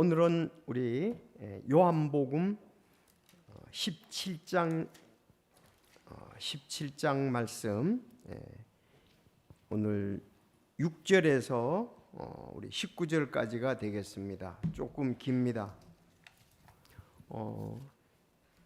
오늘은 우리 요한복음 17장 말씀, 오늘 6절에서 우리 19절까지가 되겠습니다. 조금 깁니다.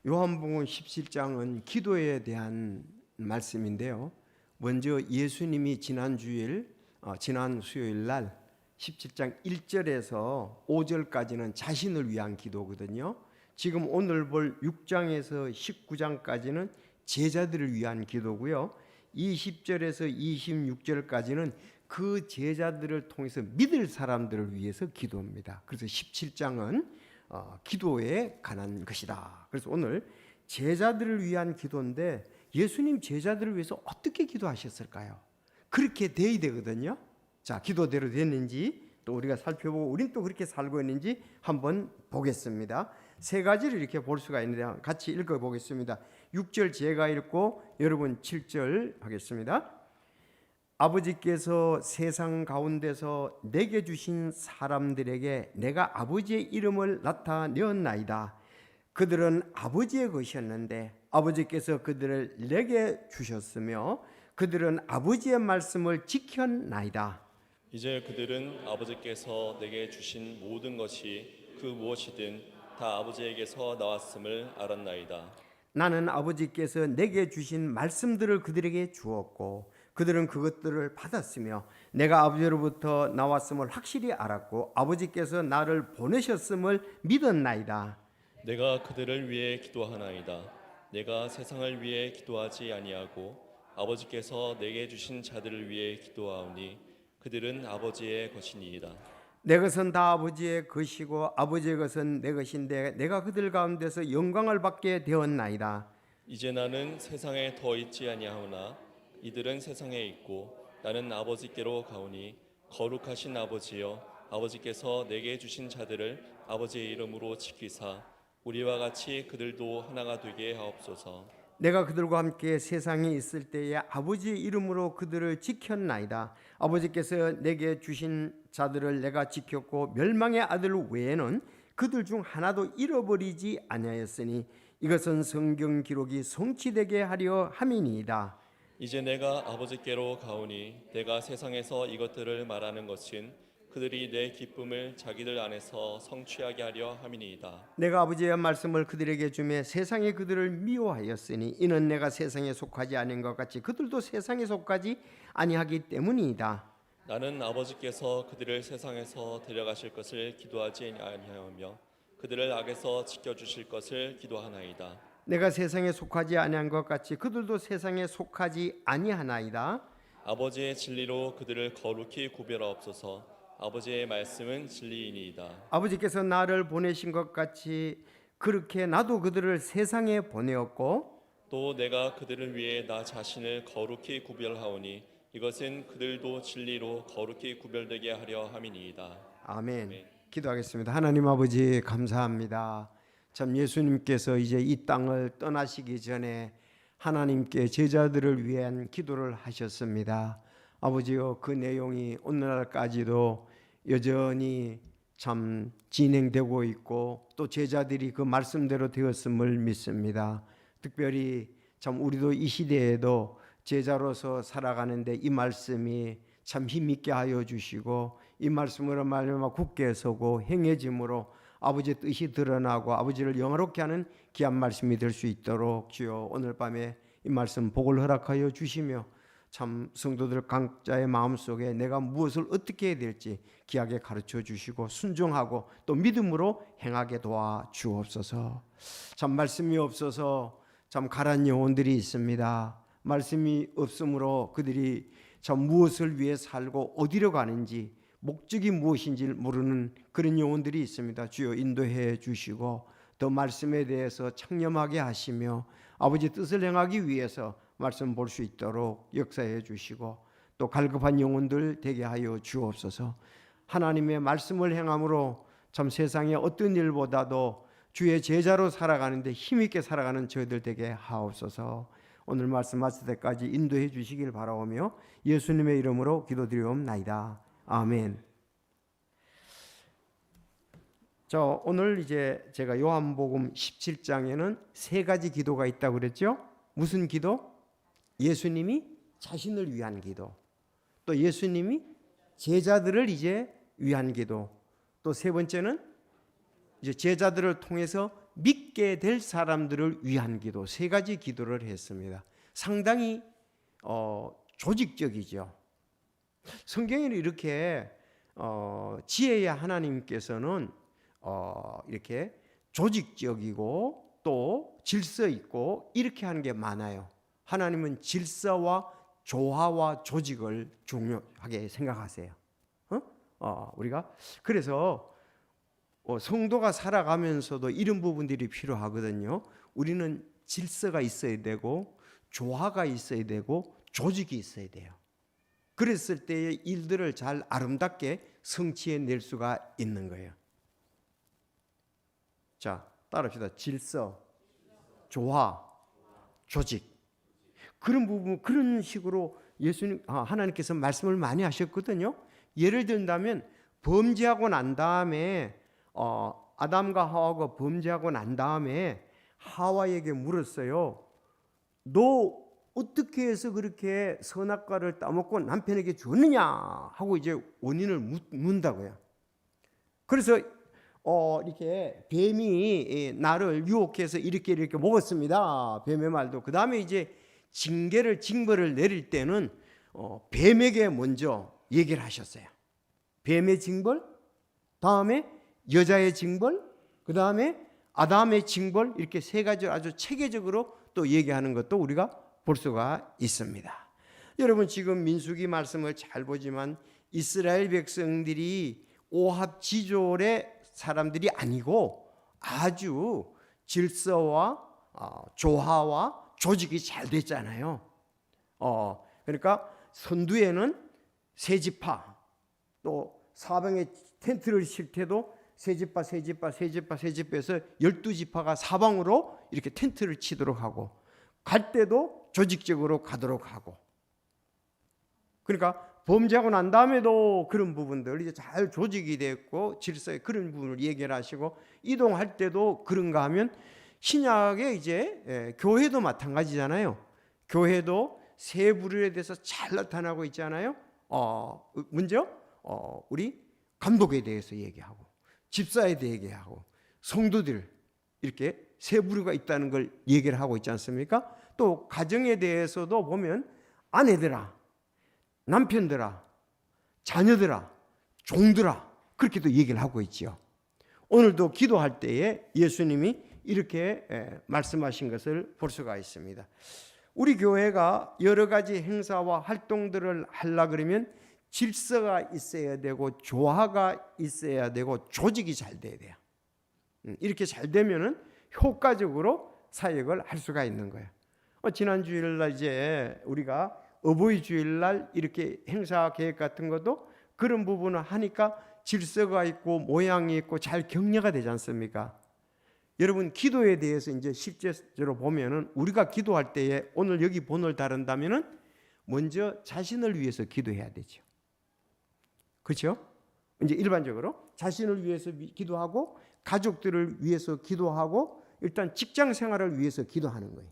요한복음 17장은 기도에 대한 말씀인데요. 먼저 예수님이 지난 수요일 날 17장 1절에서 5절까지는 자신을 위한 기도거든요. 지금 오늘 볼 6장에서 19장까지는 제자들을 위한 기도고요. 20절에서 26절까지는 그 제자들을 통해서 믿을 사람들을 위해서 기도합니다. 그래서 17장은 기도에 관한 것이다. 그래서 오늘 제자들을 위한 기도인데, 예수님 제자들을 위해서 어떻게 기도하셨을까요? 그렇게 돼야 되거든요. 자, 기도대로 됐는지 또 우리가 살펴보고 우린 또 그렇게 살고 있는지 한번 보겠습니다. 세 가지를 이렇게 볼 수가 있는데 같이 읽어보겠습니다. 6절 제가 읽고 여러분 7절 하겠습니다. 아버지께서 세상 가운데서 내게 주신 사람들에게 내가 아버지의 이름을 나타내었나이다. 그들은 아버지의 것이었는데 아버지께서 그들을 내게 주셨으며 그들은 아버지의 말씀을 지켰나이다. 이제 그들은 아버지께서 내게 주신 모든 것이 그 무엇이든 다 아버지에게서 나왔음을 알았나이다. 나는 아버지께서 내게 주신 말씀들을 그들에게 주었고 그들은 그것들을 받았으며 내가 아버지로부터 나왔음을 확실히 알았고 아버지께서 나를 보내셨음을 믿었나이다. 내가 그들을 위해 기도하나이다. 내가 세상을 위해 기도하지 아니하고 아버지께서 내게 주신 자들을 위해 기도하오니 그들은 아버지의 것이니이다. 내 것은 다 아버지의 것이고 아버지의 것은 내 것인데 내가 그들 가운데서 영광을 받게 되었나이다. 이제 나는 세상에 더 있지 아니하오나 이들은 세상에 있고 나는 아버지께로 가오니 거룩하신 아버지여, 아버지께서 내게 주신 자들을 아버지의 이름으로 지키사 우리와 같이 그들도 하나가 되게 하옵소서. 내가 그들과 함께 세상에 있을 때에 아버지의 이름으로 그들을 지켰나이다. 아버지께서 내게 주신 자들을 내가 지켰고 멸망의 아들 외에는 그들 중 하나도 잃어버리지 아니하였으니 이것은 성경 기록이 성취되게 하려 함이니이다. 이제 내가 아버지께로 가오니 내가 세상에서 이것들을 말하는 것은 그들이 내 기쁨을 자기들 안에서 성취하게 하려 함이니이다. 내가 아버지의 말씀을 그들에게 주매 세상이 그들을 미워하였으니 이는 내가 세상에 속하지 않은 것 같이 그들도 세상에 속하지 아니하기 때문이다. 나는 아버지께서 그들을 세상에서 데려가실 것을 기도하지 아니하며 그들을 악에서 지켜주실 것을 기도하나이다. 내가 세상에 속하지 아니한 것 같이 그들도 세상에 속하지 아니하나이다. 아버지의 진리로 그들을 거룩히 구별하옵소서. 아버지의 말씀은 진리이니이다. 아버지께서 나를 보내신 것 같이 그렇게 나도 그들을 세상에 보내었고 또 내가 그들을 위해 나 자신을 거룩히 구별하오니 이것은 그들도 진리로 거룩히 구별되게 하려 함이니이다. 아멘. 기도하겠습니다. 하나님 아버지 감사합니다. 참 예수님께서 이제 이 땅을 떠나시기 전에 하나님께 제자들을 위한 기도를 하셨습니다. 아버지여, 그 내용이 오늘날까지도 여전히 참 진행되고 있고 또 제자들이 그 말씀대로 되었음을 믿습니다. 특별히 참 우리도 이 시대에도 제자로서 살아가는데 이 말씀이 참 힘있게 하여 주시고 이 말씀으로 말미암아 굳게 서고 행해짐으로 아버지의 뜻이 드러나고 아버지를 영화롭게 하는 귀한 말씀이 될 수 있도록 주여 오늘 밤에 이 말씀 복을 허락하여 주시며 참 성도들 각자의 마음속에 내가 무엇을 어떻게 해야 될지 귀하게 가르쳐 주시고 순종하고 또 믿음으로 행하게 도와 주옵소서. 참 말씀이 없어서 참 가란 영혼들이 있습니다. 말씀이 없으므로 그들이 참 무엇을 위해 살고 어디로 가는지 목적이 무엇인지 모르는 그런 영혼들이 있습니다. 주여 인도해 주시고 더 말씀에 대해서 창념하게 하시며 아버지 뜻을 행하기 위해서 말씀 볼 수 있도록 역사해 주시고 또 갈급한 영혼들 되게 하여 주옵소서. 하나님의 말씀을 행함으로 참 세상의 어떤 일보다도 주의 제자로 살아가는데 힘있게 살아가는 저희들 되게 하옵소서. 오늘 말씀 마칠 때까지 인도해 주시길 바라오며 예수님의 이름으로 기도드리옵나이다. 아멘. 자, 오늘 이제 제가 요한복음 17장에는 세 가지 기도가 있다고 그랬죠? 무슨 기도? 예수님이 자신을 위한 기도, 또 예수님이 제자들을 이제 위한 기도, 또 세 번째는 이제 제자들을 통해서 믿게 될 사람들을 위한 기도, 세 가지 기도를 했습니다. 상당히 조직적이죠. 성경에는 이렇게 지혜의 하나님께서는 이렇게 조직적이고 또 질서 있고 이렇게 하는 게 많아요. 하나님은 질서와 조화와 조직을 중요하게 생각하세요. 우리가 그래서 성도가 살아가면서도 이런 부분들이 필요하거든요. 우리는 질서가 있어야 되고 조화가 있어야 되고 조직이 있어야 돼요. 그랬을 때의 일들을 잘 아름답게 성취해낼 수가 있는 거예요. 자, 따라합시다. 질서, 조화, 조직. 그런 부분, 그런 식으로 하나님께서 말씀을 많이 하셨거든요. 예를 든다면 범죄하고 난 다음에 아담과 하와가 범죄하고 난 다음에 하와에게 물었어요. 너 어떻게 해서 그렇게 선악과를 따먹고 남편에게 줬느냐 하고 이제 원인을 묻는다고요. 그래서 이렇게 뱀이 나를 유혹해서 이렇게 먹었습니다. 뱀의 말도. 그 다음에 이제 징벌을 내릴 때는 뱀에게 먼저 얘기를 하셨어요. 뱀의 징벌, 다음에 여자의 징벌, 그 다음에 아담의 징벌, 이렇게 세 가지를 아주 체계적으로 또 얘기하는 것도 우리가 볼 수가 있습니다. 여러분, 지금 민수기 말씀을 잘 보지만 이스라엘 백성들이 오합지졸의 사람들이 아니고 아주 질서와 조화와 조직이 잘 됐잖아요. 그러니까 선두에는 세 지파, 또 사방에 텐트를 칠 때도 세 지파 해서 12지파가 사방으로 이렇게 텐트를 치도록 하고, 갈 때도 조직적으로 가도록 하고, 그러니까 범죄하고 난 다음에도 그런 부분들 이제 잘 조직이 됐고 질서의 그런 부분을 얘기를 하시고, 이동할 때도 그런가 하면 신약의 이제 교회도 마찬가지잖아요. 교회도 세 부류에 대해서 잘 나타나고 있잖아요. 먼저 우리 감독에 대해서 얘기하고, 집사에 대해 얘기하고, 성도들, 이렇게 세 부류가 있다는 걸 얘기를 하고 있지 않습니까? 또 가정에 대해서도 보면 아내들아, 남편들아, 자녀들아, 종들아, 그렇게도 얘기를 하고 있지요. 오늘도 기도할 때에 예수님이 이렇게 말씀하신 것을 볼 수가 있습니다. 우리 교회가 여러 가지 행사와 활동들을 하려 그러면 질서가 있어야 되고 조화가 있어야 되고 조직이 잘 돼야 돼요. 이렇게 잘 되면은 효과적으로 사역을 할 수가 있는 거예요. 지난 주일날 이제 우리가 어버이 주일날 이렇게 행사 계획 같은 것도 그런 부분을 하니까 질서가 있고 모양이 있고 잘 격려가 되지 않습니까? 여러분, 기도에 대해서 이제 실제로 보면은 우리가 기도할 때에 오늘 여기 본을 다룬다면은 먼저 자신을 위해서 기도해야 되죠. 그렇죠? 이제 일반적으로 자신을 위해서 기도하고, 가족들을 위해서 기도하고, 일단 직장 생활을 위해서 기도하는 거예요.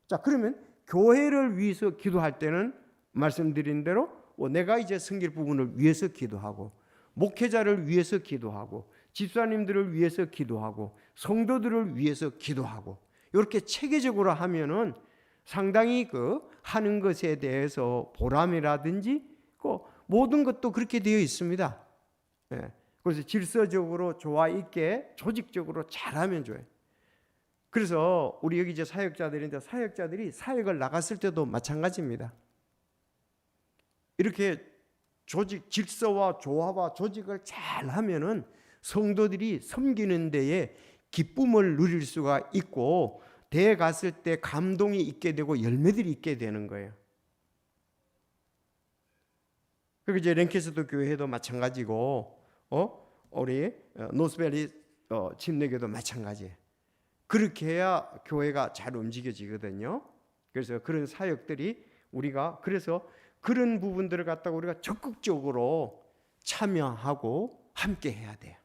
자, 그러면 교회를 위해서 기도할 때는 말씀드린 대로 내가 이제 섬길 부분을 위해서 기도하고, 목회자를 위해서 기도하고, 집사님들을 위해서 기도하고, 성도들을 위해서 기도하고, 이렇게 체계적으로 하면은 상당히 그 하는 것에 대해서 보람이라든지 그 모든 것도 그렇게 되어 있습니다. 그래서 질서적으로 조화 있게 조직적으로 잘하면 좋아요. 그래서 우리 여기 이제 사역자들인데, 사역자들이 사역을 나갔을 때도 마찬가지입니다. 이렇게 질서와 조화와 조직을 잘 하면은 성도들이 섬기는 데에 기쁨을 누릴 수가 있고, 대에 갔을 때 감동이 있게 되고 열매들이 있게 되는 거예요. 그리고 이제 랭캐스터 교회도 마찬가지고, 우리 노스밸리 침례교도 마찬가지예요. 그렇게 해야 교회가 잘 움직여지거든요. 그래서 그런 사역들이 우리가, 그래서 그런 부분들을 갖다가 우리가 적극적으로 참여하고 함께 해야 돼요.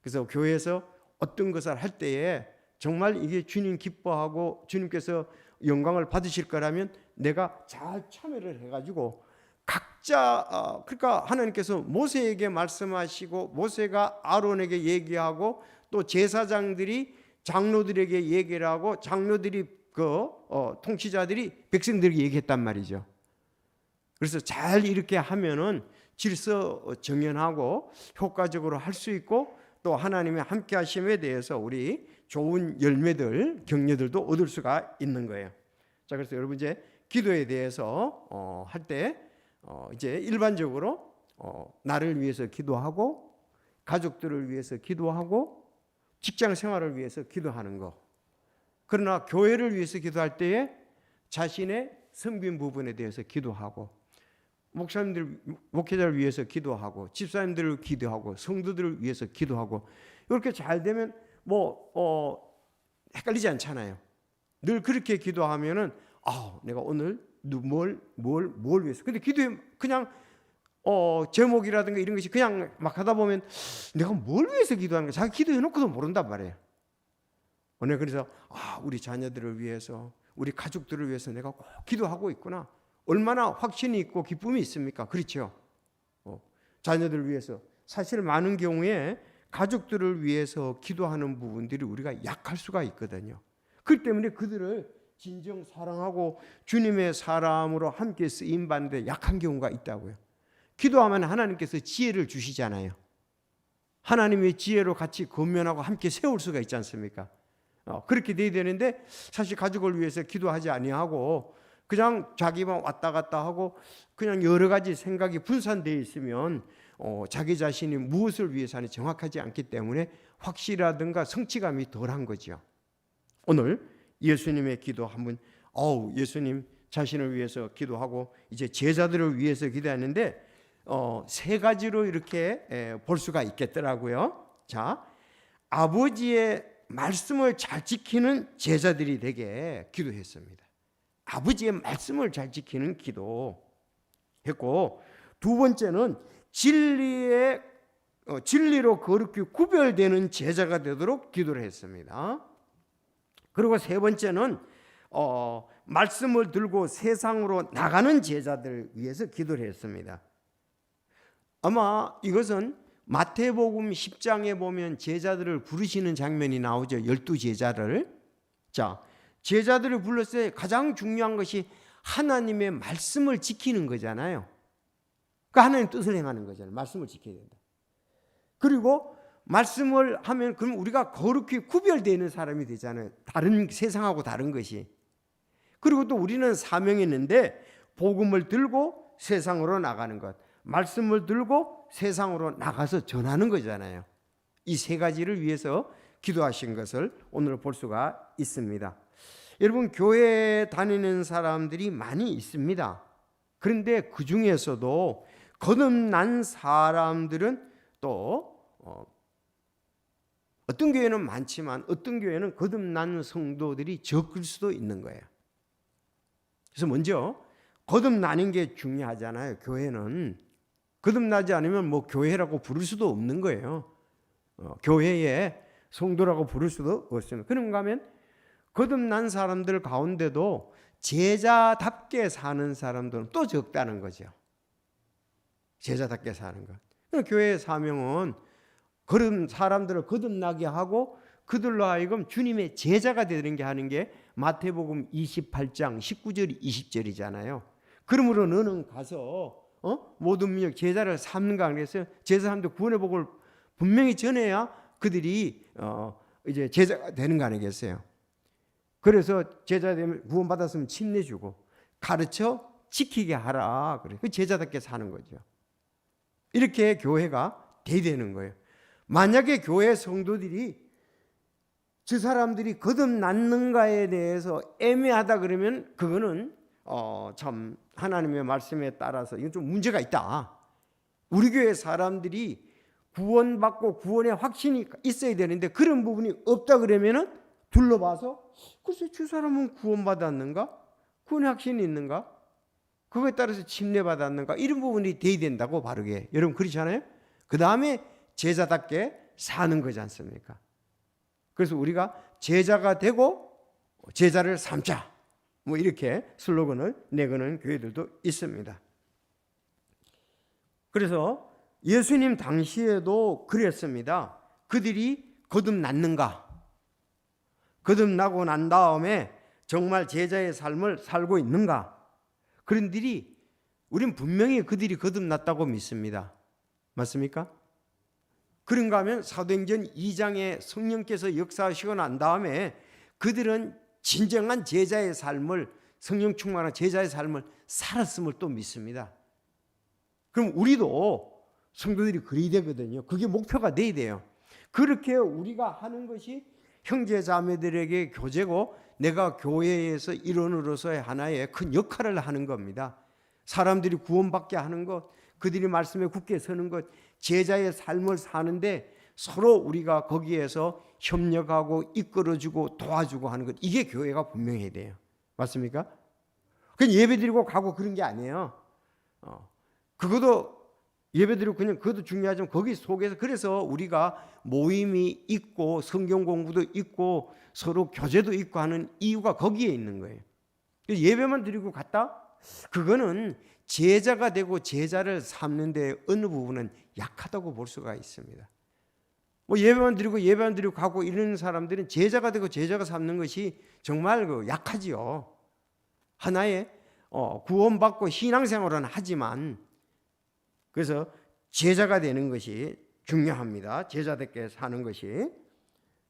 그래서 교회에서 어떤 것을 할 때에 정말 이게 주님 기뻐하고 주님께서 영광을 받으실 거라면 내가 잘 참여를 해가지고 각자 그러니까 하나님께서 모세에게 말씀하시고 모세가 아론에게 얘기하고 또 제사장들이 장로들에게 얘기를 하고 장로들이 통치자들이 백성들에게 얘기했단 말이죠. 그래서 잘 이렇게 하면은 질서 정연하고 효과적으로 할 수 있고 또 하나님의 함께 하심에 대해서 우리 좋은 열매들, 격려들도 얻을 수가 있는 거예요. 자, 그래서 여러분 이제 기도에 대해서 할 때 이제 일반적으로 나를 위해서 기도하고 가족들을 위해서 기도하고 직장 생활을 위해서 기도하는 거. 그러나 교회를 위해서 기도할 때에 자신의 섬긴 부분에 대해서 기도하고 목사님들, 목회자를 위해서 기도하고 집사님들을 기도하고 성도들을 위해서 기도하고 이렇게 잘 되면 헷갈리지 않잖아요. 늘 그렇게 기도하면은 내가 오늘 뭘 위해서. 근데 기도에 그냥 제목이라든가 이런 것이 그냥 막 하다 보면 내가 뭘 위해서 기도하는 거야. 자기 기도해놓고도 모른단 말이에요. 오늘 그래서 우리 자녀들을 위해서 우리 가족들을 위해서 내가 꼭 기도하고 있구나. 얼마나 확신이 있고 기쁨이 있습니까? 그렇죠. 자녀들을 위해서 사실 많은 경우에 가족들을 위해서 기도하는 부분들이 우리가 약할 수가 있거든요. 그렇기 때문에 그들을 진정 사랑하고 주님의 사람으로 함께 쓰임받는데 약한 경우가 있다고요. 기도하면 하나님께서 지혜를 주시잖아요. 하나님의 지혜로 같이 건면하고 함께 세울 수가 있지 않습니까? 그렇게 돼야 되는데 사실 가족을 위해서 기도하지 아니하고 그냥 자기만 왔다 갔다 하고 그냥 여러 가지 생각이 분산되어 있으면 자기 자신이 무엇을 위해서 하는지 정확하지 않기 때문에 확실하든가 성취감이 덜한 거죠. 오늘 예수님의 기도 한번 예수님 자신을 위해서 기도하고 이제 제자들을 위해서 기도하는데 세 가지로 이렇게 볼 수가 있겠더라고요. 자, 아버지의 말씀을 잘 지키는 제자들이 되게 기도했습니다. 아버지의 말씀을 잘 지키는 기도 했고, 두 번째는 진리로 거룩히 구별되는 제자가 되도록 기도를 했습니다. 그리고 세 번째는 말씀을 들고 세상으로 나가는 제자들을 위해서 기도를 했습니다. 아마 이것은 마태복음 10장에 보면 제자들을 부르시는 장면이 나오죠. 12제자를. 자, 제자들을 불렀을 때 가장 중요한 것이 하나님의 말씀을 지키는 거잖아요. 그러니까 하나님의 뜻을 행하는 거잖아요. 말씀을 지켜야 된다. 그리고 말씀을 하면 그럼 우리가 거룩히 구별되는 사람이 되잖아요. 다른 세상하고 다른 것이. 그리고 또 우리는 사명이 있는데 복음을 들고 세상으로 나가는 것. 말씀을 들고 세상으로 나가서 전하는 거잖아요. 이 세 가지를 위해서 기도하신 것을 오늘 볼 수가 있습니다. 여러분, 교회에 다니는 사람들이 많이 있습니다. 그런데 그 중에서도 거듭난 사람들은 또 어떤 교회는 많지만 어떤 교회는 거듭난 성도들이 적을 수도 있는 거예요. 그래서 먼저 거듭나는 게 중요하잖아요. 교회는 거듭나지 않으면 교회라고 부를 수도 없는 거예요. 교회에 성도라고 부를 수도 없습니다. 그런가 하면 거듭난 사람들 가운데도 제자답게 사는 사람들은 또 적다는 거죠. 제자답게 사는 것. 교회의 사명은 그런 사람들을 거듭나게 하고 그들로 하여금 주님의 제자가 되는 게 하는 게 마태복음 28장 19절 20절이잖아요. 그러므로 너는 가서 모든 민족 제자를 삼는가 그래서 제자 삼는 구원의 복을 분명히 전해야 그들이 이제 제자가 되는 거 아니겠어요? 그래서 제자 되면 구원 받았으면 침내주고 가르쳐 지키게 하라. 그래. 그 제자답게 사는 거죠. 이렇게 교회가 돼야 되는 거예요. 만약에 교회 성도들이 저 사람들이 거듭났는가에 대해서 애매하다 그러면 그거는 참 하나님의 말씀에 따라서 이건 좀 문제가 있다. 우리 교회 사람들이 구원받고 구원의 확신이 있어야 되는데 그런 부분이 없다 그러면은 둘러봐서 글쎄 저 사람은 구원받았는가? 구원의 확신이 있는가? 그거에 따라서 침례받았는가? 이런 부분이 돼야 된다고 바르게. 여러분 그렇잖아요? 그 다음에 제자답게 사는 거지 않습니까? 그래서 우리가 제자가 되고 제자를 삼자, 뭐 이렇게 슬로건을 내거는 교회들도 있습니다. 그래서 예수님 당시에도 그랬습니다. 그들이 거듭났는가? 거듭나고 난 다음에 정말 제자의 삶을 살고 있는가? 그런 들이 우린 분명히 그들이 거듭났다고 믿습니다. 맞습니까? 그런가 하면 사도행전 2장에 성령께서 역사하시고 난 다음에 그들은 진정한 제자의 삶을, 성령 충만한 제자의 삶을 살았음을 또 믿습니다. 그럼 우리도 성도들이 그래야 되거든요. 그게 목표가 돼야 돼요. 그렇게 우리가 하는 것이 형제 자매들에게 교제고 내가 교회에서 일원으로서의 하나의 큰 역할을 하는 겁니다. 사람들이 구원받게 하는 것, 그들이 말씀에 굳게 서는 것, 제자의 삶을 사는데 서로 우리가 거기에서 협력하고 이끌어주고 도와주고 하는 것, 이게 교회가 분명해야 돼요. 맞습니까? 그냥 예배드리고 가고 그런 게 아니에요. 그것도 예배드리고 그냥 그것도 중요하지만 거기 속에서 그래서 우리가 모임이 있고 성경 공부도 있고 서로 교제도 있고 하는 이유가 거기에 있는 거예요. 예배만 드리고 갔다? 그거는 제자가 되고 제자를 삼는 데 어느 부분은 약하다고 볼 수가 있습니다. 뭐 예배만 드리고 가고 이런 사람들은 제자가 되고 제자가 삼는 것이 정말 약하지요. 하나의 구원받고 신앙생활은 하지만 그래서 제자가 되는 것이 중요합니다. 제자답게 사는 것이.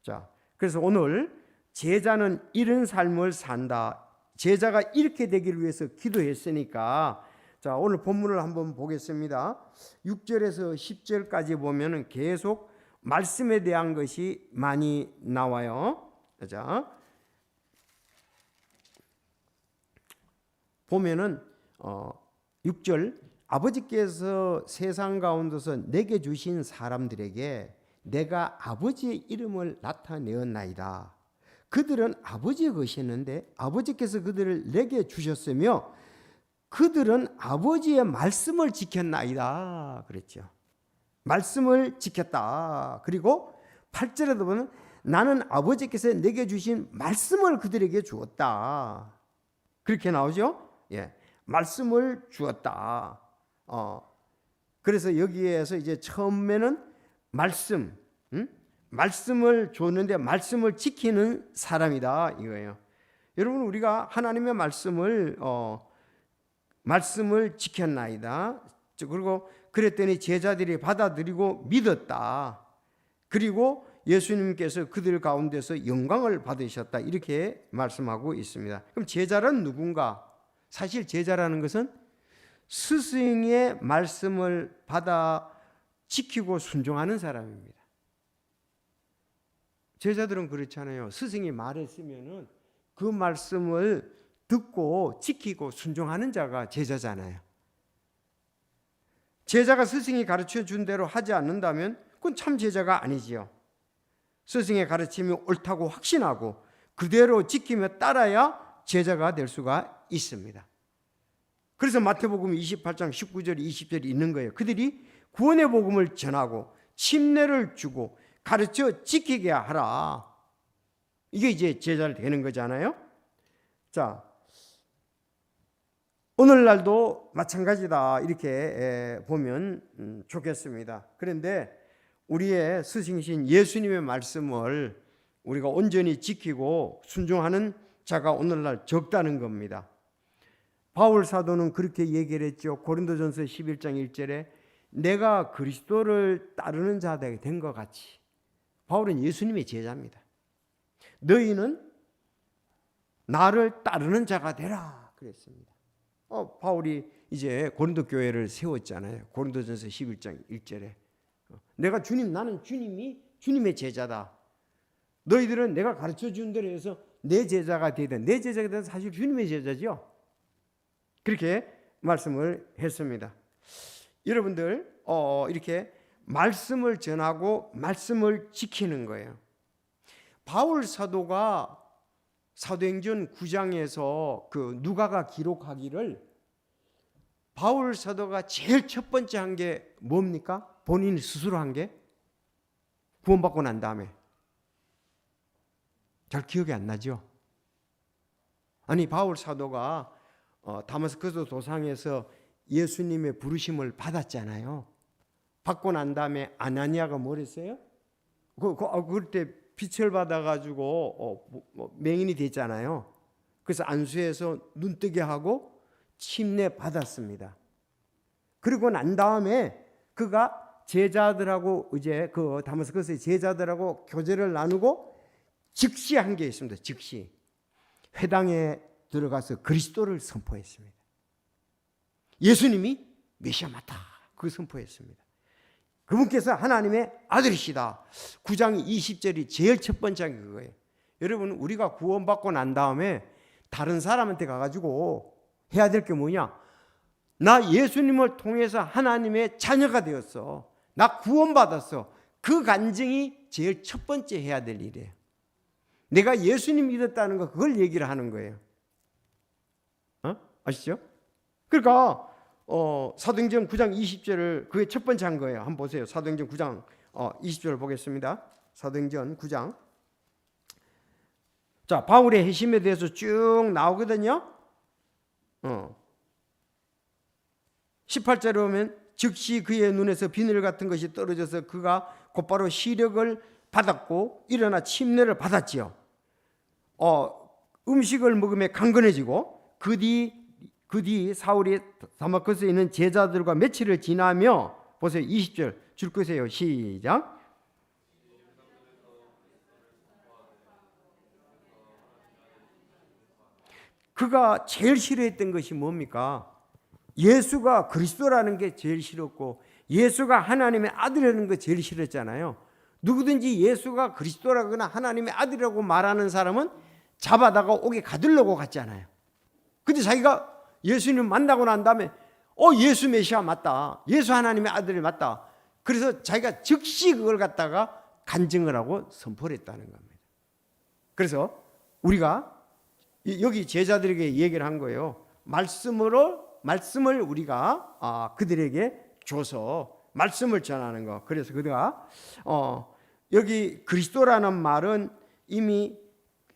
자, 그래서 오늘 제자는 이런 삶을 산다. 제자가 이렇게 되기를 위해서 기도했으니까 자, 오늘 본문을 한번 보겠습니다. 6절에서 10절까지 보면은 계속 말씀에 대한 것이 많이 나와요. 자, 보면은 6절 아버지께서 세상 가운데서 내게 주신 사람들에게 내가 아버지의 이름을 나타내었나이다. 그들은 아버지의 것이었는데 아버지께서 그들을 내게 주셨으며 그들은 아버지의 말씀을 지켰나이다. 그랬죠. 말씀을 지켰다. 그리고 8절에도 보면 나는 아버지께서 내게 주신 말씀을 그들에게 주었다. 그렇게 나오죠. 예, 말씀을 주었다. 그래서 여기에서 이제 처음에는 말씀을 줬는데 말씀을 지키는 사람이다 이거예요. 여러분 우리가 하나님의 말씀을 지켰나이다. 그리고 그랬더니 제자들이 받아들이고 믿었다. 그리고 예수님께서 그들 가운데서 영광을 받으셨다. 이렇게 말씀하고 있습니다. 그럼 제자는 누군가? 사실 제자라는 것은 스승의 말씀을 받아 지키고 순종하는 사람입니다. 제자들은 그렇잖아요. 스승이 말했으면은 그 말씀을 듣고 지키고 순종하는 자가 제자잖아요. 제자가 스승이 가르쳐 준 대로 하지 않는다면 그건 참 제자가 아니지요. 스승의 가르침이 옳다고 확신하고 그대로 지키며 따라야 제자가 될 수가 있습니다. 그래서 마태복음 28장 19절 20절이 있는 거예요. 그들이 구원의 복음을 전하고 침례를 주고 가르쳐 지키게 하라. 이게 이제 제자를 되는 거잖아요. 자, 오늘날도 마찬가지다 이렇게 보면 좋겠습니다. 그런데 우리의 스승이신 예수님의 말씀을 우리가 온전히 지키고 순종하는 자가 오늘날 적다는 겁니다. 바울 사도는 그렇게 얘기를 했죠. 고린도전서 11장 1절에 내가 그리스도를 따르는 자가 된 것 같이. 바울은 예수님의 제자입니다. 너희는 나를 따르는 자가 되라 그랬습니다. 바울이 이제 고린도 교회를 세웠잖아요. 고린도전서 11장 1절에 나는 주님의 제자다. 너희들은 내가 가르쳐 준 대로 해서 내 제자가 되든 내 제자가 되든 사실 주님의 제자죠. 그렇게 말씀을 했습니다. 여러분들 이렇게 말씀을 전하고 말씀을 지키는 거예요. 바울 사도가 사도행전 9장에서 그 누가가 기록하기를 바울 사도가 제일 첫 번째 한 게 뭡니까? 본인 스스로 한 게 구원받고 난 다음에. 잘 기억이 안 나죠? 아니 바울 사도가 다마스커스 도상에서 예수님의 부르심을 받았잖아요. 받고 난 다음에 아나니아가 뭘 했어요? 그럴 때 빛을 받아가지고 맹인이 됐잖아요. 그래서 안수해서 눈뜨게 하고 침례 받았습니다. 그리고 난 다음에 그가 제자들하고 이제 그 다마스커스의 제자들하고 교제를 나누고 즉시 한 게 있습니다. 즉시 회당에 들어가서 그리스도를 선포했습니다. 예수님이 메시아 맞다. 그 선포했습니다. 그분께서 하나님의 아들이시다. 9장 20절이 제일 첫 번째 그거예요. 여러분 우리가 구원받고 난 다음에 다른 사람한테 가가지고 해야 될 게 뭐냐? 나 예수님을 통해서 하나님의 자녀가 되었어. 나 구원받았어. 그 간증이 제일 첫 번째 해야 될 일이에요. 내가 예수님 믿었다는 거 그걸 얘기를 하는 거예요. 아시죠? 그러니까 사도행전 9장 20절을 그게 첫 번째 한 거예요. 한번 보세요. 사도행전 9장 20절을 보겠습니다. 사도행전 9장. 자, 바울의 회심에 대해서 쭉 나오거든요. 18절에 보면 즉시 그의 눈에서 비늘 같은 것이 떨어져서 그가 곧바로 시력을 받았고 일어나 침례를 받았지요. 음식을 먹으며 강건해지고 그 뒤 사울이 다마스커스에 있는 제자들과 며칠을 지나며 보세요. 20절 줄 거세요. 시작. 그가 제일 싫어했던 것이 뭡니까? 예수가 그리스도라는 게 제일 싫었고 예수가 하나님의 아들이라는 거 제일 싫었잖아요. 누구든지 예수가 그리스도라거나 하나님의 아들이라고 말하는 사람은 잡아다가 옥에 가두려고 갔잖아요. 근데 자기가 예수님 만나고 난 다음에 예수 메시아 맞다. 예수 하나님의 아들이 맞다. 그래서 자기가 즉시 그걸 갖다가 간증을 하고 선포를 했다는 겁니다. 그래서 우리가 여기 제자들에게 얘기를 한 거예요. 말씀을 우리가 그들에게 줘서 말씀을 전하는 거. 그래서 그가 여기 그리스도라는 말은 이미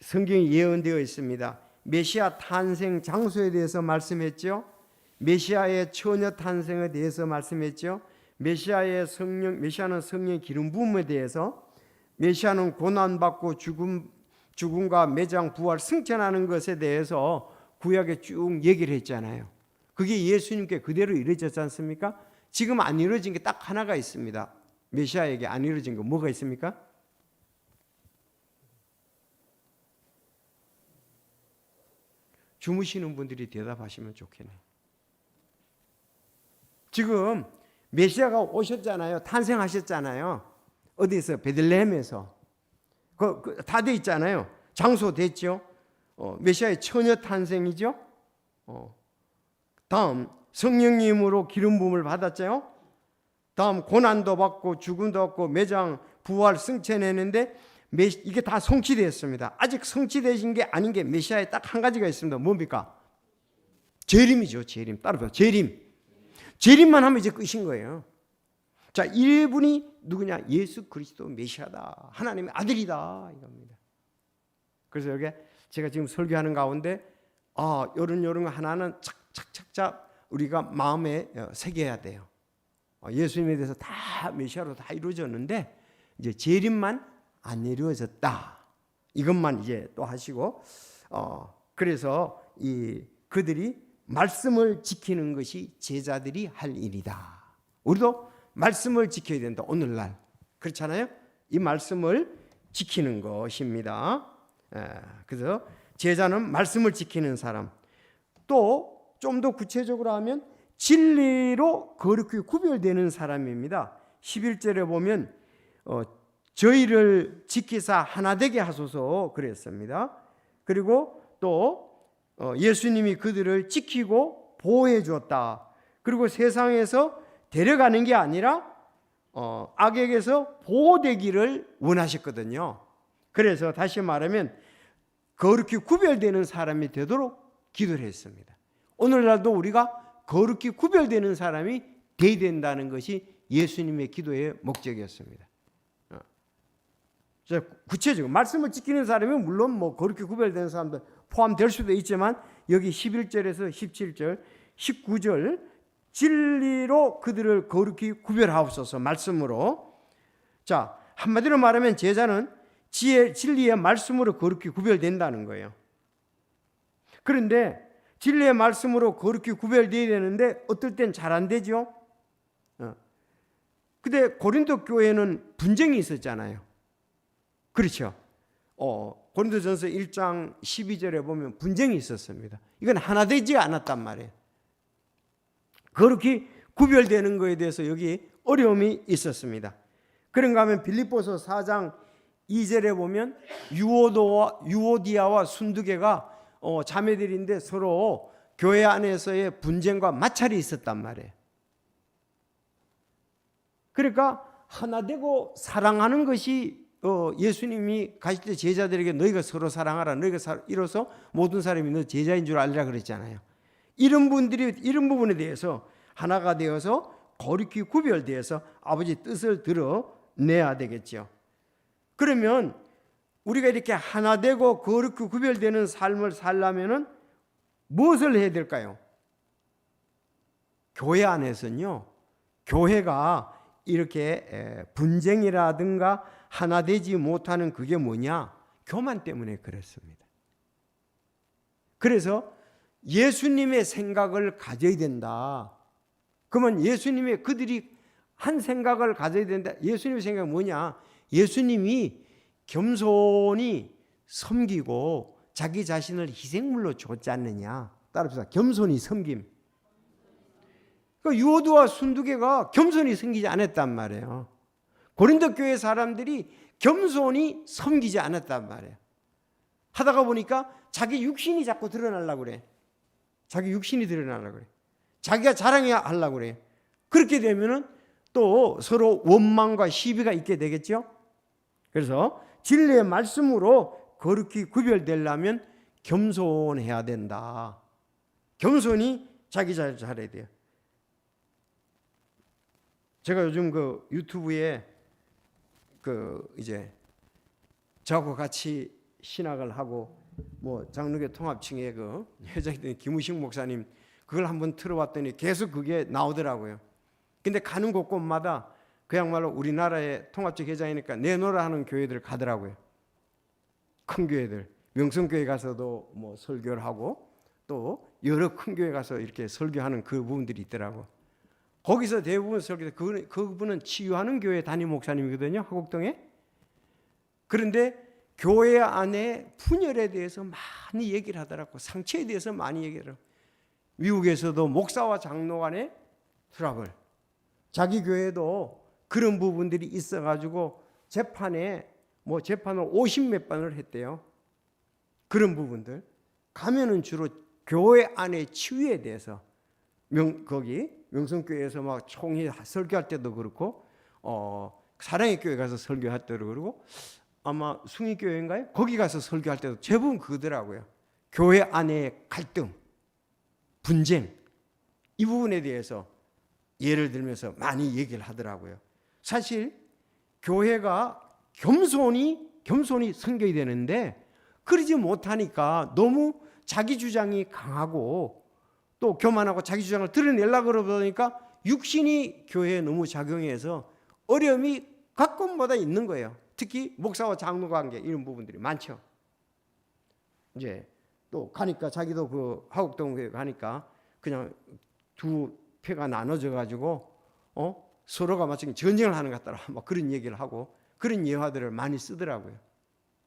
성경에 예언되어 있습니다. 메시아 탄생 장소에 대해서 말씀했죠. 메시아의 처녀 탄생에 대해서 말씀했죠. 메시아는 성령의 기름 부음에 대해서, 메시아는 고난받고 죽음과 매장 부활 승천하는 것에 대해서 구약에 쭉 얘기를 했잖아요. 그게 예수님께 그대로 이루어졌지 않습니까? 지금 안 이루어진 게 딱 하나가 있습니다. 메시아에게 안 이루어진 거 뭐가 있습니까? 주무시는 분들이 대답하시면 좋겠네요. 지금 메시아가 오셨잖아요. 탄생하셨잖아요. 어디서? 베들레헴에서. 다 돼 있잖아요. 장소 됐죠. 메시아의 처녀 탄생이죠. 다음 성령님으로 기름 부음을 받았죠. 다음 고난도 받고 죽음도 받고 매장 부활 승천했는데 이게 다 성취되었습니다. 아직 성취되신 게 아닌 게 메시아에 딱 한 가지가 있습니다. 뭡니까? 재림이죠. 재림. 따라서 재림. 재림만 하면 이제 끝인 거예요. 자, 이분이 누구냐? 예수 그리스도 메시아다. 하나님의 아들이다. 이겁니다. 그래서 여기 제가 지금 설교하는 가운데 요런 하나는 착착착착 우리가 마음에 새겨야 돼요. 예수님에 대해서 다 메시아로 다 이루어졌는데 이제 재림만 안 이루어졌다. 이것만 이제 또 하시고 그래서 그들이 말씀을 지키는 것이 제자들이 할 일이다. 우리도 말씀을 지켜야 된다. 오늘날 그렇잖아요. 이 말씀을 지키는 것입니다. 그래서 제자는 말씀을 지키는 사람. 또 좀 더 구체적으로 하면 진리로 거룩히 구별되는 사람입니다. 11절에 보면 저희를 지키사 하나 되게 하소서 그랬습니다. 그리고 또 예수님이 그들을 지키고 보호해 주었다. 그리고 세상에서 데려가는 게 아니라 악에게서 보호되기를 원하셨거든요. 그래서 다시 말하면 거룩히 구별되는 사람이 되도록 기도를 했습니다. 오늘날도 우리가 거룩히 구별되는 사람이 되어야 된다는 것이 예수님의 기도의 목적이었습니다. 구체적으로 말씀을 지키는 사람이 물론 뭐 그렇게 구별되는 사람들 포함될 수도 있지만 여기 11절에서 17절, 19절 진리로 그들을 거룩히 구별하옵소서 말씀으로. 자, 한마디로 말하면 제자는 진리의 말씀으로 거룩히 구별된다는 거예요. 그런데 진리의 말씀으로 거룩히 구별되어야 되는데 어떨 땐 잘 안 되죠. 근데 고린도 교회는 분쟁이 있었잖아요. 그렇죠. 고린도전서 1장 12절에 보면 분쟁이 있었습니다. 이건 하나 되지 않았단 말이에요. 거룩히 구별되는 것에 대해서 여기 어려움이 있었습니다. 그런가 하면 빌립보서 4장 2절에 보면 유오디아와 순두계가 자매들인데 서로 교회 안에서의 분쟁과 마찰이 있었단 말이에요. 그러니까 하나 되고 사랑하는 것이 예수님이 가실 때 제자들에게 너희가 서로 사랑하라, 너희가 이로써 모든 사람이 너 제자인 줄 알리라 그랬잖아요. 이런 부분에 대해서 하나가 되어서 거룩히 구별되어서 아버지 뜻을 드러내야 되겠죠. 그러면 우리가 이렇게 하나 되고 거룩히 구별되는 삶을 살려면은 무엇을 해야 될까요? 교회 안에서는요, 교회가 이렇게 분쟁이라든가 하나 되지 못하는 그게 뭐냐? 교만 때문에 그렇습니다. 그래서 예수님의 생각을 가져야 된다. 그러면 예수님의 그들이 한 생각을 가져야 된다. 예수님의 생각은 뭐냐? 예수님이 겸손히 섬기고 자기 자신을 희생물로 줬지 않느냐. 따라합시다. 겸손히 섬김. 유오두와 순두계가 겸손히 섬기지 않았단 말이에요. 고린도 교회 사람들이 겸손히 섬기지 않았단 말이에요. 하다가 보니까 자기 육신이 자꾸 드러나려고 그래. 자기 육신이 드러나려고 그래. 자기가 자랑해야 하려고 그래. 그렇게 되면은 또 서로 원망과 시비가 있게 되겠죠. 그래서 진리의 말씀으로 거룩히 구별되려면 겸손해야 된다. 겸손히 자기 자신을 잘해야 돼요. 제가 요즘 그 유튜브에 이제 저하고 같이 신학을 하고 뭐 장로교 통합층의 그 회장이던 김우식 목사님 그걸 한번 틀어봤더니 계속 그게 나오더라고요. 근데 가는 곳곳마다 그야말로 우리나라의 통합적 회장이니까 내놓으라 하는 교회들 가더라고요. 큰 교회들. 명성교회 가서도 뭐 설교를 하고 또 여러 큰 교회 가서 이렇게 설교하는 그 부분들이 있더라고. 거기서 대부분 설교도 그분은 치유하는 교회 담임 목사님이거든요. 화곡동에. 그런데 교회 안에 분열에 대해서 많이 얘기를 하더라고. 상처에 대해서 많이 얘기를 하고. 미국에서도 목사와 장로 간의 트러블. 자기 교회도 그런 부분들이 있어가지고 재판을 50몇 번을 했대요. 그런 부분들. 가면은 주로 교회 안의 치유에 대해서 거기 명성교회에서 막 총회 설교할 때도 그렇고 사랑의 교회 가서 설교할 때도 그러고 아마 숭의교회인가요? 거기 가서 설교할 때도 대부분 그거더라고요. 교회 안의 갈등, 분쟁 이 부분에 대해서 예를 들면서 많이 얘기를 하더라고요. 사실 교회가 겸손히 섬겨야 되는데 그러지 못하니까 너무 자기 주장이 강하고 또 교만하고 자기 주장을 드러내려고 그러니까 육신이 교회에 너무 작용해서 어려움이 가끔마다 있는 거예요. 특히 목사와 장로 관계 이런 부분들이 많죠. 이제 또 가니까 자기도 그 화곡동 교회 가니까 그냥 두 패가 나눠져 가지고 서로가 마치 전쟁을 하는 것 같더라. 막 그런 얘기를 하고 그런 예화들을 많이 쓰더라고요.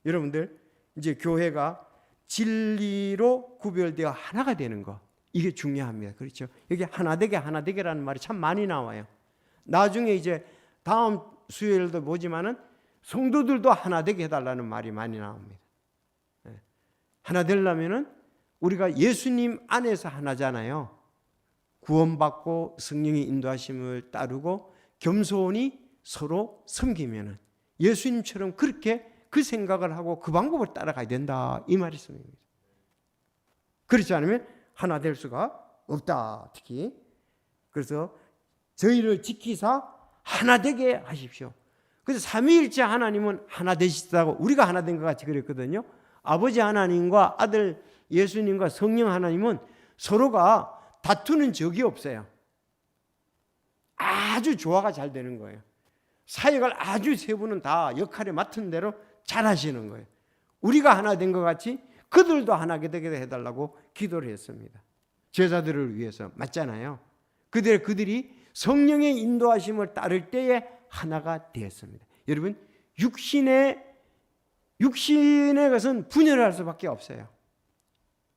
여러분들 이제 교회가 진리로 구별되어 하나가 되는 거 이게 중요합니다. 그렇죠? 여기 하나되게라는 말이 참 많이 나와요. 나중에 이제 다음 수요일도 보지만은 성도들도 하나되게 해달라는 말이 많이 나옵니다. 하나 되려면은 우리가 예수님 안에서 하나잖아요. 구원받고 성령의 인도하심을 따르고 겸손히 서로 섬기면은 예수님처럼 그렇게 그 생각을 하고 그 방법을 따라가야 된다 이 말씀입니다. 그렇지 않으면 하나 될 수가 없다. 특히 그래서 저희를 지키사 하나 되게 하십시오. 그래서 삼위일체 하나님은 하나 되시다고 우리가 하나 된 것 같이 그랬거든요. 아버지 하나님과 아들 예수님과 성령 하나님은 서로가 다투는 적이 없어요. 아주 조화가 잘 되는 거예요. 사역을 아주 세 분은 다 역할에 맡은 대로 잘 하시는 거예요. 우리가 하나 된 것 같이 그들도 하나 되게 해달라고 기도를 했습니다. 제자들을 위해서. 맞잖아요. 그들이 성령의 인도하심을 따를 때에 하나가 되었습니다. 여러분, 육신의 것은 분열할 수밖에 없어요.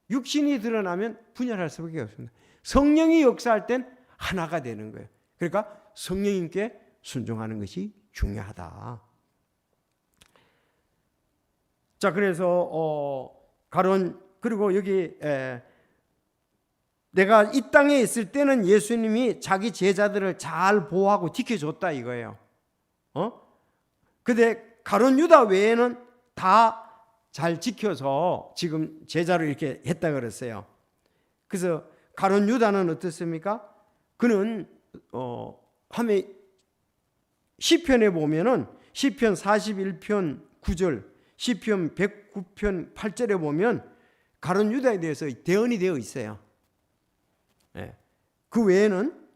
육신이 드러나면 분열할 수밖에 없습니다. 성령이 역사할 땐 하나가 되는 거예요. 그러니까 성령님께 순종하는 것이 중요하다. 자, 그래서 그리고 여기 내가 이 땅에 있을 때는 예수님이 자기 제자들을 잘 보호하고 지켜줬다 이거예요. 근데 가룟 유다 외에는 다 잘 지켜서 지금 제자로 이렇게 했다 그랬어요. 그래서 가룟 유다는 어떻습니까? 그는 하면 시편에 보면은 시편 41편 9절, 시편 109편 8절에 보면 가룟 유다에 대해서 대언이 되어 있어요. 그 외에는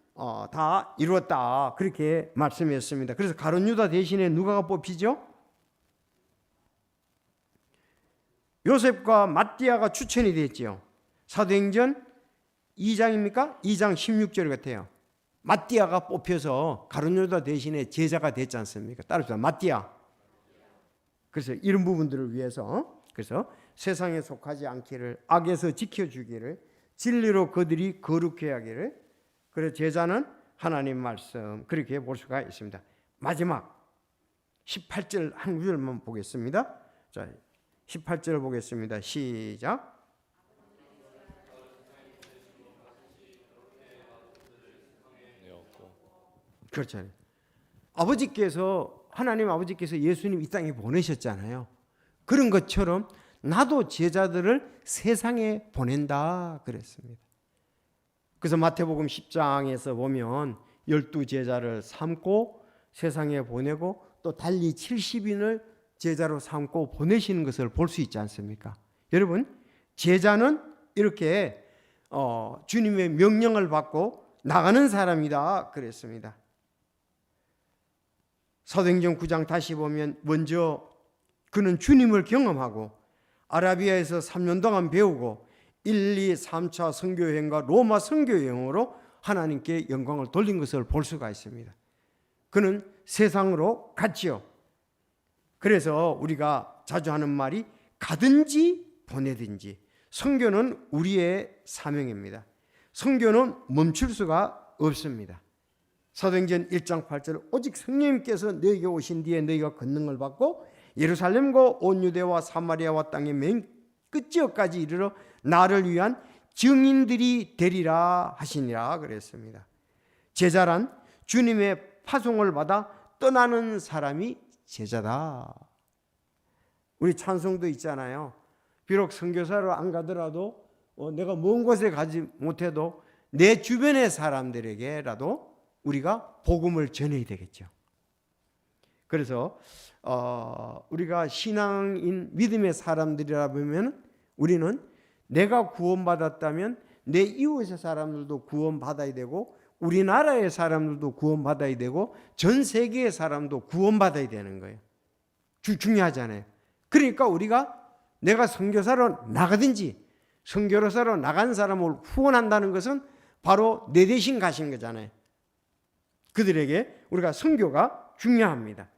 다 이루었다 그렇게 말씀했습니다. 그래서 가룟 유다 대신에 누가가 뽑히죠? 요셉과 마띠아가 추천이 됐지요. 사도행전 2장입니까? 2장 16절 같아요. 마띠아가 뽑혀서 가룟 유다 대신에 제자가 됐지 않습니까? 따라서 마띠아. 그래서 이런 부분들을 위해서 그래서 세상에 속하지 않기를, 악에서 지켜주기를, 진리로 그들이 거룩해 하기를. 그래서 제자는 하나님 말씀 그렇게 볼 수가 있습니다. 마지막 18절 한 구절만 보겠습니다. 자, 18절 보겠습니다. 시작. 그렇죠. 하나님 아버지께서 예수님 이 땅에 보내셨잖아요. 그런 것처럼 나도 제자들을 세상에 보낸다 그랬습니다. 그래서 마태복음 10장에서 보면 12제자를 삼고 세상에 보내고 또 달리 70인을 제자로 삼고 보내시는 것을 볼 수 있지 않습니까? 여러분, 제자는 이렇게 주님의 명령을 받고 나가는 사람이다 그랬습니다. 사도행전 9장 다시 보면 먼저 그는 주님을 경험하고 아라비아에서 3년 동안 배우고 1, 2, 3차 선교여행과 로마 선교여행으로 하나님께 영광을 돌린 것을 볼 수가 있습니다. 그는 세상으로 갔지요. 그래서 우리가 자주 하는 말이 가든지 보내든지, 선교는 우리의 사명입니다. 선교는 멈출 수가 없습니다. 사도행전 1장 8절 오직 성령님께서 너에게 오신 뒤에 너희가 권능을 받고 예루살렘과 온 유대와 사마리아와 땅의 맨 끝지역까지 이르러 나를 위한 증인들이 되리라 하시니라 그랬습니다. 제자란 주님의 파송을 받아 떠나는 사람이 제자다. 우리 찬송도 있잖아요. 비록 선교사로 안 가더라도 내가 먼 곳에 가지 못해도 내 주변의 사람들에게라도 우리가 복음을 전해야 되겠죠. 그래서 우리가 신앙인 믿음의 사람들이라 보면 우리는 내가 구원받았다면 내 이웃의 사람들도 구원받아야 되고 우리나라의 사람들도 구원받아야 되고 전 세계의 사람도 구원받아야 되는 거예요. 중요하잖아요. 그러니까 우리가 내가 선교사로 나가든지 선교사로 나간 사람을 후원한다는 것은 바로 내 대신 가신 거잖아요. 그들에게 우리가 선교가 중요합니다.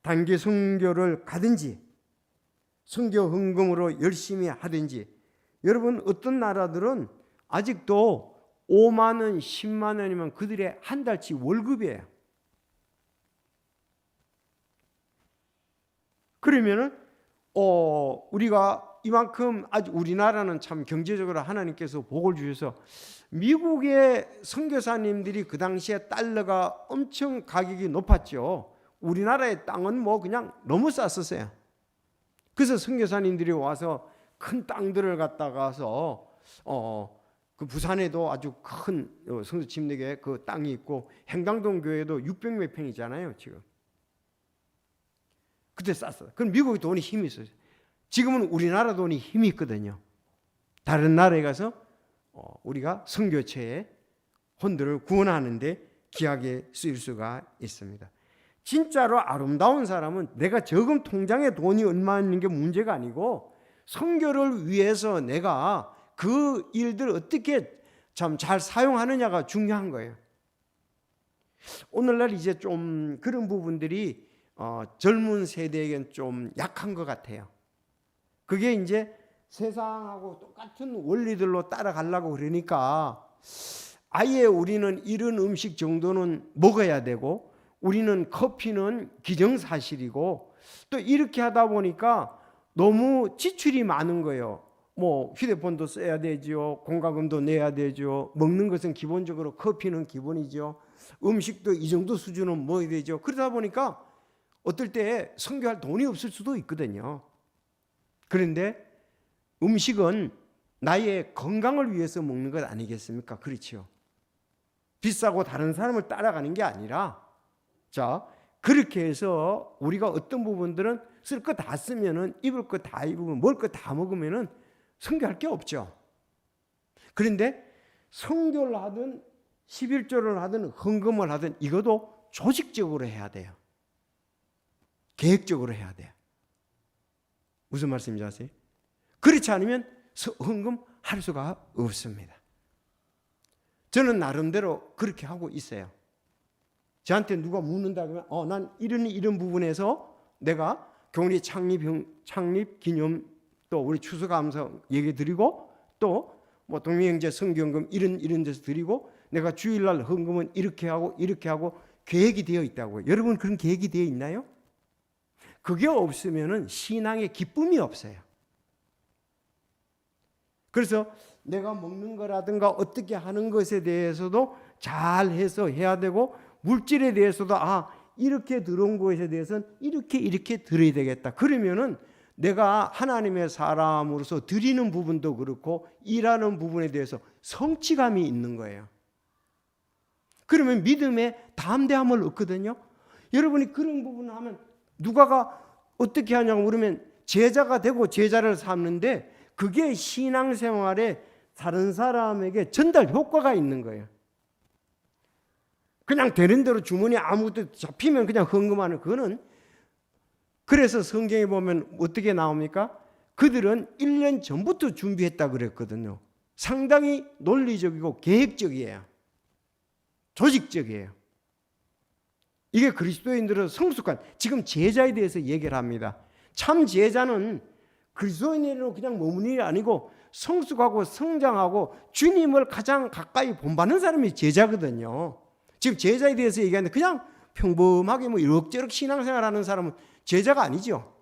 단기 선교를 가든지 선교 헌금으로 열심히 하든지. 여러분, 어떤 나라들은 아직도 5만 원, 10만 원이면 그들의 한 달치 월급이에요. 그러면은 우리가 이만큼 아주 우리나라는 참 경제적으로 하나님께서 복을 주셔서 미국의 선교사님들이 그 당시에 달러가 엄청 가격이 높았죠. 우리나라의 땅은 뭐 그냥 너무 쌌었어요. 그래서 선교사님들이 와서 큰 땅들을 갖다가서 그 부산에도 아주 큰 성수침례교회 그 땅이 있고 행당동 교회도 600몇 평이잖아요 지금. 그때 쌌어. 그럼 미국의 돈이 힘이 있어요. 지금은 우리나라 돈이 힘이 있거든요. 다른 나라에 가서 우리가 선교체에 혼들을 구원하는데 귀하게 쓰일 수가 있습니다. 진짜로 아름다운 사람은 내가 저금 통장에 돈이 얼마 있는 게 문제가 아니고 선교를 위해서 내가 그 일들을 어떻게 참 잘 사용하느냐가 중요한 거예요. 오늘날 이제 좀 그런 부분들이 젊은 세대에겐 좀 약한 것 같아요. 그게 이제 세상하고 똑같은 원리들로 따라가려고 그러니까 아예 우리는 이런 음식 정도는 먹어야 되고 우리는 커피는 기정사실이고 또 이렇게 하다 보니까 너무 지출이 많은 거예요. 뭐 휴대폰도 써야 되죠. 공과금도 내야 되죠. 먹는 것은 기본적으로 커피는 기본이죠. 음식도 이 정도 수준은 먹어야 되죠. 그러다 보니까 어떨 때 선교할 돈이 없을 수도 있거든요. 그런데 음식은 나의 건강을 위해서 먹는 것 아니겠습니까? 그렇죠. 비싸고 다른 사람을 따라가는 게 아니라 자 그렇게 해서 우리가 어떤 부분들은 쓸 거 다 쓰면은 입을 거 다 입으면 먹을 거 다 먹으면은 선교할 게 없죠. 그런데 선교를 하든 11조를 하든 헌금을 하든 이것도 조직적으로 해야 돼요. 계획적으로 해야 돼요. 무슨 말씀인지 아세요? 그렇지 않으면 헌금할 수가 없습니다. 저는 나름대로 그렇게 하고 있어요. 저한테 누가 묻는다 그러면 난 이런 부분에서 내가 교리 창립 기념 또 우리 추수감사 얘기 드리고 또 뭐 동명형제 성경금 이런 데서 드리고 내가 주일날 헌금은 이렇게 하고 계획이 되어 있다고요. 여러분 그런 계획이 되어 있나요? 그게 없으면은 신앙의 기쁨이 없어요. 그래서 내가 먹는 거라든가 어떻게 하는 것에 대해서도 잘 해서 해야 되고 물질에 대해서도 이렇게 들어온 것에 대해서는 이렇게 드려야 되겠다. 그러면은 내가 하나님의 사람으로서 드리는 부분도 그렇고 일하는 부분에 대해서 성취감이 있는 거예요. 그러면 믿음에 담대함을 얻거든요. 여러분이 그런 부분을 하면 누가가 어떻게 하냐고 그러면 제자가 되고 제자를 삼는데 그게 신앙생활에 다른 사람에게 전달 효과가 있는 거예요. 그냥 되는 대로 주머니에 아무것도 잡히면 그냥 헌금하는 그거는 그래서 성경에 보면 어떻게 나옵니까? 그들은 1년 전부터 준비했다 그랬거든요. 상당히 논리적이고 계획적이에요. 조직적이에요. 이게 그리스도인들의 성숙한 지금 제자에 대해서 얘기를 합니다. 참 제자는 그리스도인으로 그냥 머무는 일이 아니고 성숙하고 성장하고 주님을 가장 가까이 본받는 사람이 제자거든요. 지금 제자에 대해서 얘기하는데 그냥 평범하게 뭐 이럭저럭 신앙생활하는 사람은 제자가 아니죠.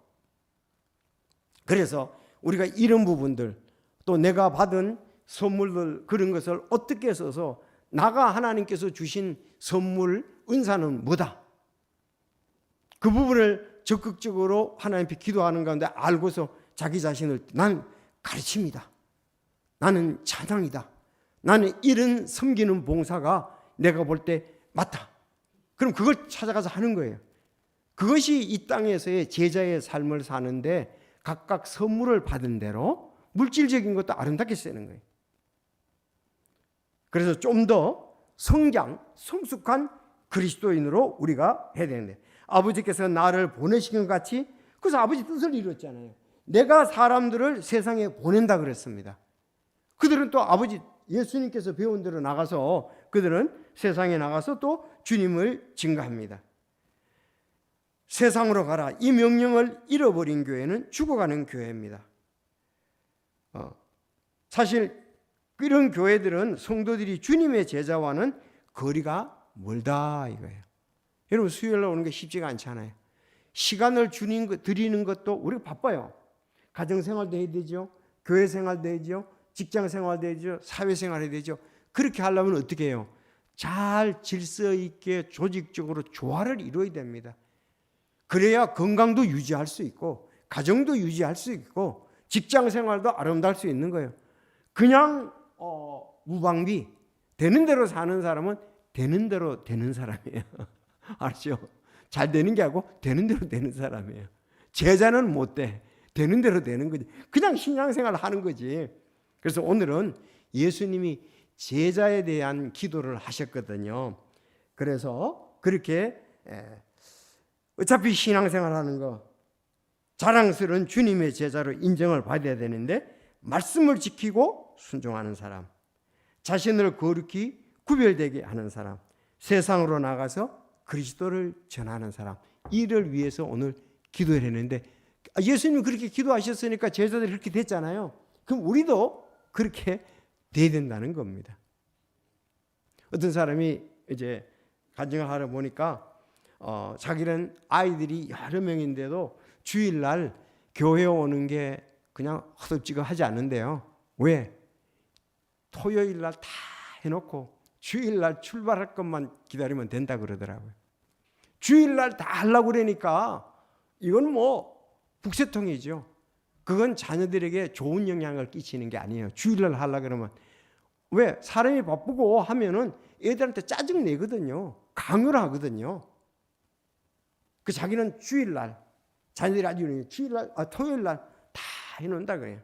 그래서 우리가 이런 부분들 또 내가 받은 선물들 그런 것을 어떻게 써서 나가 하나님께서 주신 선물 은사는 뭐다. 그 부분을 적극적으로 하나님께 기도하는 가운데 알고서 자기 자신을 난 가르칩니다. 나는 찬양이다. 나는 이런 섬기는 봉사가 내가 볼 때 맞다. 그럼 그걸 찾아가서 하는 거예요. 그것이 이 땅에서의 제자의 삶을 사는데 각각 선물을 받은 대로 물질적인 것도 아름답게 쓰는 거예요. 그래서 좀 더 성숙한 그리스도인으로 우리가 해야 되는데 아버지께서 나를 보내신 것 같이 그래서 아버지 뜻을 이뤘잖아요. 내가 사람들을 세상에 보낸다 그랬습니다. 그들은 또 아버지 예수님께서 배운 대로 나가서 그들은 세상에 나가서 또 주님을 증거합니다. 세상으로 가라. 이 명령을 잃어버린 교회는 죽어가는 교회입니다. 사실 이런 교회들은 성도들이 주님의 제자와는 거리가 멀다 이거예요. 여러분 수요일날 오는 게 쉽지가 않잖아요. 시간을 드리는 것도 우리가 바빠요. 가정생활도 해야 되죠. 교회생활도 해야죠. 직장생활도 해야죠. 사회생활 해야 되죠. 그렇게 하려면 어떻게 해요? 잘 질서 있게 조직적으로 조화를 이루어야 됩니다. 그래야 건강도 유지할 수 있고 가정도 유지할 수 있고 직장생활도 아름다울 수 있는 거예요. 그냥 무방비 되는 대로 사는 사람은 되는 대로 되는 사람이에요. 알죠? 잘 되는 게 아니고 되는 대로 되는 사람이에요. 제자는 못 돼. 되는 대로 되는 거지. 그냥 신앙생활을 하는 거지. 그래서 오늘은 예수님이 제자에 대한 기도를 하셨거든요. 그래서 그렇게 어차피 신앙생활하는 거 자랑스러운 주님의 제자로 인정을 받아야 되는데 말씀을 지키고 순종하는 사람, 자신을 거룩히 구별되게 하는 사람, 세상으로 나가서 그리스도를 전하는 사람, 이를 위해서 오늘 기도를 했는데 예수님이 그렇게 기도하셨으니까 제자들이 그렇게 됐잖아요. 그럼 우리도 그렇게 돼야 된다는 겁니다. 어떤 사람이 이제 간증을 하러 보니까 자기는 아이들이 여러 명인데도 주일날 교회 오는 게 그냥 허겁지겁 하지 않는데요. 왜? 토요일날 다 해놓고 주일날 출발할 것만 기다리면 된다 그러더라고요. 주일날 다 하려고 그러니까 이건 뭐 북새통이죠. 그건 자녀들에게 좋은 영향을 끼치는 게 아니에요. 주일날 하려고 그러면. 왜? 사람이 바쁘고 하면은 애들한테 짜증 내거든요. 강요를 하거든요. 그 자기는 주일날, 자녀들이 아주 주일날, 토요일날 다 해놓는다 그래요.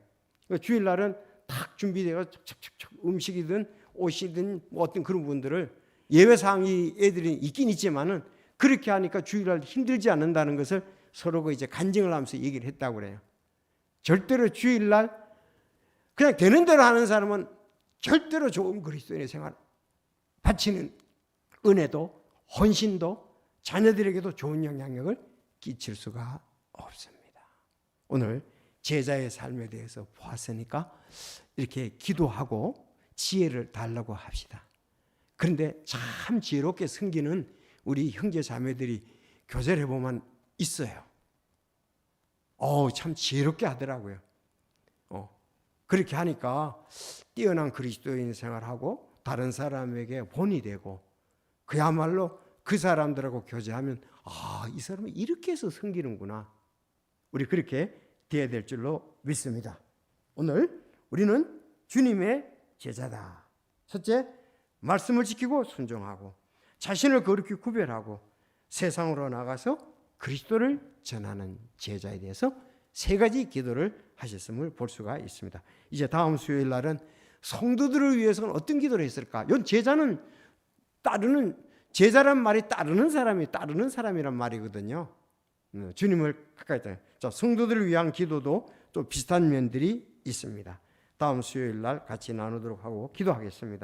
주일날은 딱 준비되어 척척척 음식이든 옷이든 뭐 어떤 그런 분들을 예외사항이 애들이 있긴 있지만은 그렇게 하니까 주일날 힘들지 않는다는 것을 서로 이제 간증을 하면서 얘기를 했다고 그래요. 절대로 주일날 그냥 되는 대로 하는 사람은 절대로 좋은 그리스도인의 생활 바치는 은혜도 헌신도 자녀들에게도 좋은 영향력을 끼칠 수가 없습니다. 오늘 제자의 삶에 대해서 보았으니까 이렇게 기도하고 지혜를 달라고 합시다. 그런데 참 지혜롭게 섬기는 우리 형제 자매들이 교제를 해보면 있어요. 참 지혜롭게 하더라고요. 그렇게 하니까 뛰어난 그리스도인 생활하고 다른 사람에게 본이 되고 그야말로 그 사람들하고 교제하면 이 사람은 이렇게 해서 섬기는구나. 우리 그렇게 돼야 될 줄로 믿습니다. 오늘 우리는 주님의 제자다. 첫째, 말씀을 지키고 순종하고 자신을 거룩히 구별하고 세상으로 나가서 그리스도를 전하는 제자에 대해서 세 가지 기도를 하셨음을 볼 수가 있습니다. 이제 다음 수요일 날은 성도들을 위해서는 어떤 기도를 했을까? 이건 제자는 제자란 말이 따르는 사람이란 말이거든요. 주님을 가까이 따라. 자, 성도들을 위한 기도도 또 비슷한 면들이 있습니다. 다음 수요일 날 같이 나누도록 하고 기도하겠습니다.